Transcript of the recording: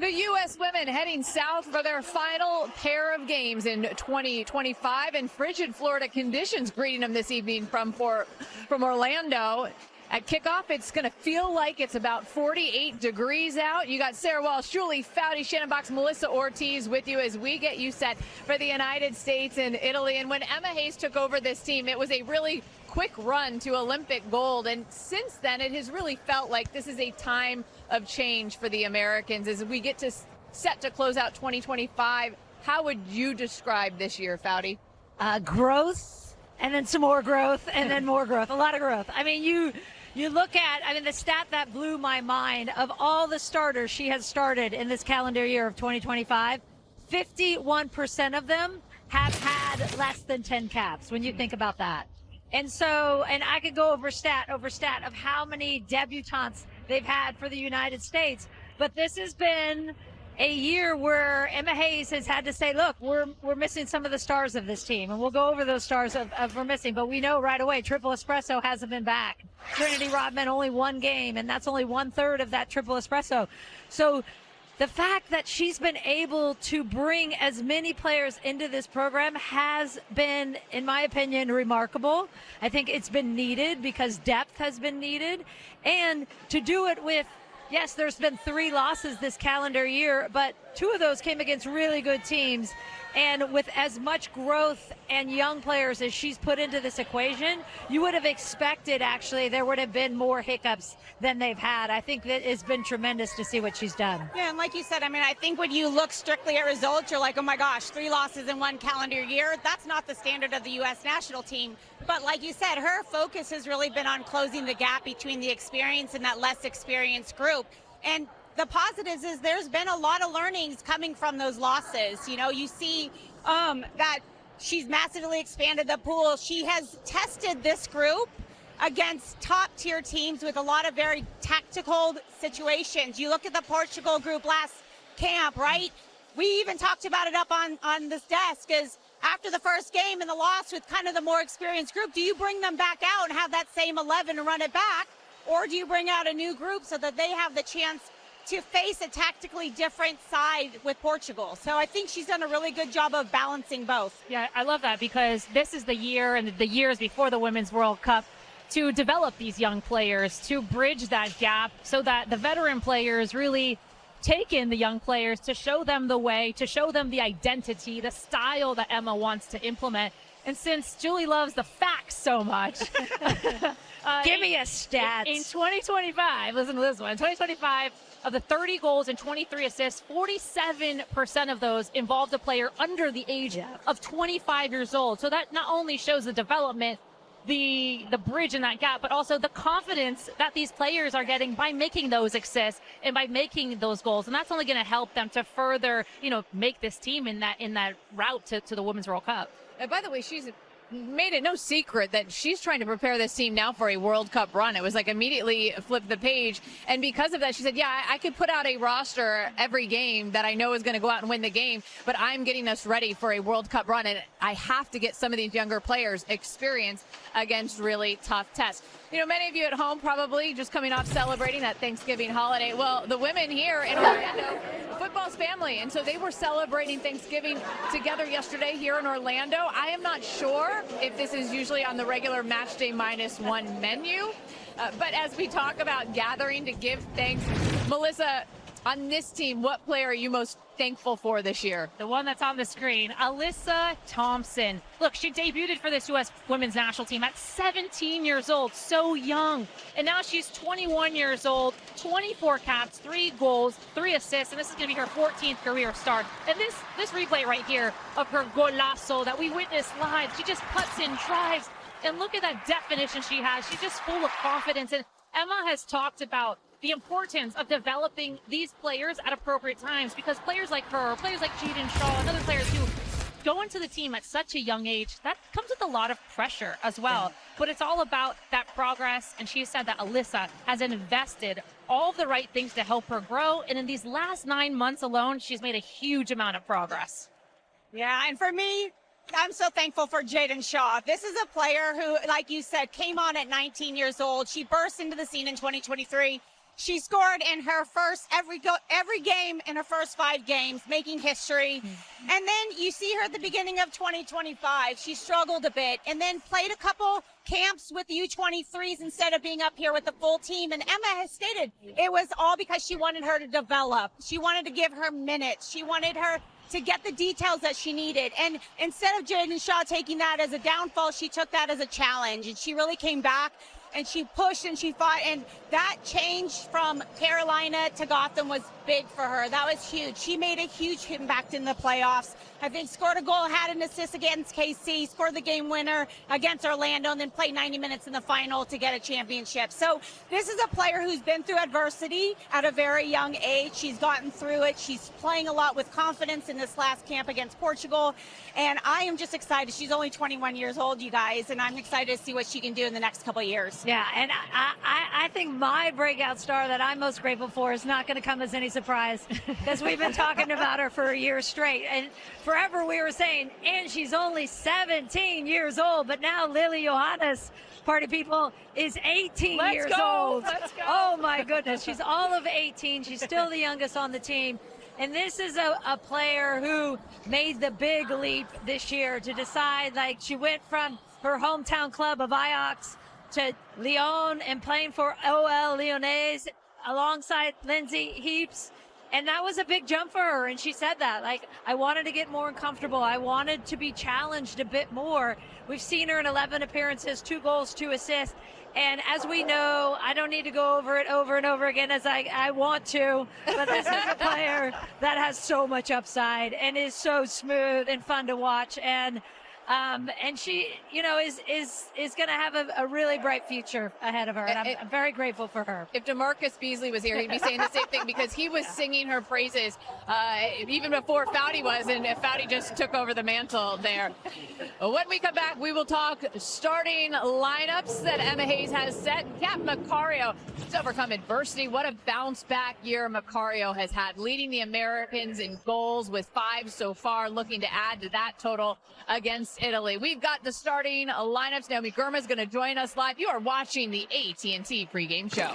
The U.S. women heading south for their final pair of games in 2025, and frigid Florida conditions greeting them this evening from Orlando. At kickoff, it's going to feel like it's about 48 degrees out. You got Sarah Walsh, Julie Foudy, Shannon Box, Melissa Ortiz with you as we get you set for the United States and Italy. And when Emma Hayes took over this team, it was a really quick run to Olympic gold. And since then, it has really felt like this is a time of change for the Americans as we get to set to close out 2025. How would you describe this year, Foudy? Growth, and then some more growth, and then more growth. A lot of growth. I mean, you look at, the stat that blew my mind, of all the starters she has started in this calendar year of 2025, 51% of them have had less than 10 caps, when you think about that. And so, and I could go over stat of how many debutantes they've had for the United States. But this has been a year where Emma Hayes has had to say, look, we're missing some of the stars of this team. And we'll go over those stars of we're missing. But we know right away, Triple Espresso hasn't been back. Trinity Rodman only one game, and that's only 1/3 of that Triple Espresso. So the fact that she's been able to bring as many players into this program has been, in my opinion, remarkable. I think it's been needed because depth has been needed. And to do it with, yes, there's been 3 losses this calendar year, but 2 of those came against really good teams. And with as much growth and young players as she's put into this equation, you would have expected, actually, there would have been more hiccups than they've had. I think that it's been tremendous to see what she's done. Yeah, and like you said, I think when you look strictly at results, you're like, oh my gosh, 3 losses in 1 calendar year. That's not the standard of the U.S. national team. But like you said, her focus has really been on closing the gap between the experienced and that less experienced group. And the positives is there's been a lot of learnings coming from those losses. You know, you see that she's massively expanded the pool. She has tested this group against top tier teams with a lot of very tactical situations. You look at the Portugal group last camp, right? We even talked about it up on this desk is after the first game and the loss with kind of the more experienced group, do you bring them back out and have that same 11 and run it back? Or do you bring out a new group so that they have the chance to face a tactically different side with Portugal? So I think she's done a really good job of balancing both. Yeah, I love that because this is the year and the years before the Women's World Cup to develop these young players, to bridge that gap so that the veteran players really take in the young players to show them the way, to show them the identity, the style that Emma wants to implement. And since Julie loves the facts so much, give me a stat. In 2025, listen to this one, in 2025, of the 30 goals and 23 assists, 47% of those involved a player under the age of 25 years old. So that not only shows the development, the bridge in that gap, but also the confidence that these players are getting by making those assists and by making those goals. And that's only going to help them to further, make this team in that route to the Women's World Cup. And by the way, she's made it no secret that she's trying to prepare this team now for a World Cup run. It was like immediately flip the page. And because of that, she said, yeah, I could put out a roster every game that I know is going to go out and win the game, but I'm getting us ready for a World Cup run. And I have to get some of these younger players experience against really tough tests. Many of you at home probably just coming off celebrating that Thanksgiving holiday. Well, the women here in Orlando, football's family, and so they were celebrating Thanksgiving together yesterday here in Orlando. I am not sure if this is usually on the regular match day -1 menu, but as we talk about gathering to give thanks, Melissa, on this team, what player are you most thankful for this year? The one that's on the screen, Alyssa Thompson. Look, she debuted for this U.S. women's national team at 17 years old, so young. And now she's 21 years old, 24 caps, 3 goals, 3 assists, and this is going to be her 14th career start. And this replay right here of her golazo that we witnessed live, she just puts in, drives, and look at that definition she has. She's just full of confidence. And Emma has talked about the importance of developing these players at appropriate times because players like her, players like Jaden Shaw, and other players who go into the team at such a young age, that comes with a lot of pressure as well. Yeah. But it's all about that progress, and she said that Alyssa has invested all the right things to help her grow, and in these last 9 months alone, she's made a huge amount of progress. Yeah, and for me, I'm so thankful for Jaden Shaw. This is a player who, like you said, came on at 19 years old. She burst into the scene in 2023. She scored in her first every game in her first 5 games, making history. And then you see her at the beginning of 2025. She struggled a bit and then played a couple camps with the U23s instead of being up here with the full team. And Emma has stated it was all because she wanted her to develop. She wanted to give her minutes. She wanted her to get the details that she needed. And instead of Jaden Shaw taking that as a downfall, she took that as a challenge. And she really came back and she pushed and she fought. And that change from Carolina to Gotham was big for her. That was huge. She made a huge impact in the playoffs. I think scored a goal, had an assist against KC, scored the game winner against Orlando, and then played 90 minutes in the final to get a championship. So this is a player who's been through adversity at a very young age. She's gotten through it. She's playing a lot with confidence in this last camp against Portugal. And I am just excited. She's only 21 years old, you guys, and I'm excited to see what she can do in the next couple of years. Yeah, and I think my breakout star that I'm most grateful for is not going to come as any surprise because we've been talking about her for a year straight. And forever we were saying, and she's only 17 years old, but now Lily Johannes, party people, is 18 years old. Let's go. Oh my goodness, she's all of 18. She's still the youngest on the team. And this is a player who made the big leap this year to decide, like, she went from her hometown club of Ajax to Lyon and playing for OL Lyonnais alongside Lindsay Heaps. And that was a big jump for her. And she said that, like, I wanted to get more uncomfortable. I wanted to be challenged a bit more. We've seen her in 11 appearances, 2 goals, 2 assists. And as we know, I don't need to go over it over and over again as I want to, but this is a player that has so much upside and is so smooth and fun to watch. And she, you know, is going to have a really bright future ahead of her. And I'm very grateful for her. If DeMarcus Beasley was here, he'd be saying the same thing because he was singing her praises even before Foudy was, and Foudy just took over the mantle there. When we come back, we will talk starting lineups that Emma Hayes has set. Kat Macario has overcome adversity. What a bounce back year Macario has had, leading the Americans in goals with 5 so far, looking to add to that total against Italy. We've got the starting lineups. Naomi Girma is going to join us live. You are watching the AT&T pregame show.